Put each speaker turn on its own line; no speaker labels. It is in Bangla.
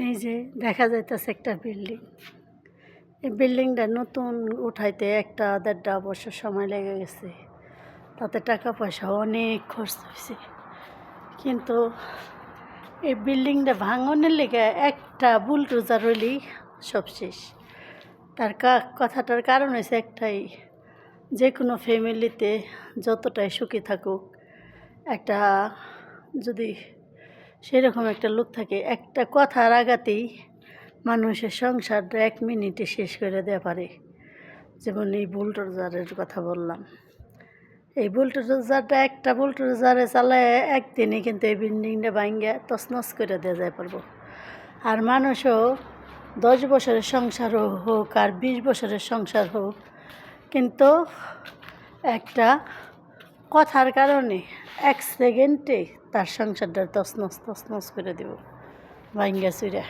এই যে দেখা যাইতেছে একটা বিল্ডিং। এই বিল্ডিংটা নতুন উঠাইতে 1-1.5 বছর সময় লেগে গেছে। তাতে টাকা পয়সা অনেক খরচ হয়েছে, কিন্তু এই বিল্ডিংটা ভাঙনের লেগে একটা বুলডোজার হইলেই সব শেষ। তার কথাটার কারণ হয়েছে একটাই, যে কোনো ফ্যামিলিতে যতটাই সুখী থাকুক, একটা যদি সেরকম একটা লোক থাকে, একটা কথার আঘাতেই মানুষের সংসারটা 1 মিনিটে শেষ করে দেওয়া পারে। যেমন এই বুলডোজারের কথা বললাম, এই বুলডোজারটা একটা বুলডোজারে চালায় একদিনে কিন্তু এই বিল্ডিংটা ভাঙ্গা তছনছ করে দেওয়া যায় পারবো। আর মানুষও 10 বছরের সংসার হোক আর 20 বছরের সংসার হোক, কিন্তু একটা কথার কারণে 1 সেকেন্ডে তার সংসারটা তছনছ করে দেব ভাঙ্গা চুরা।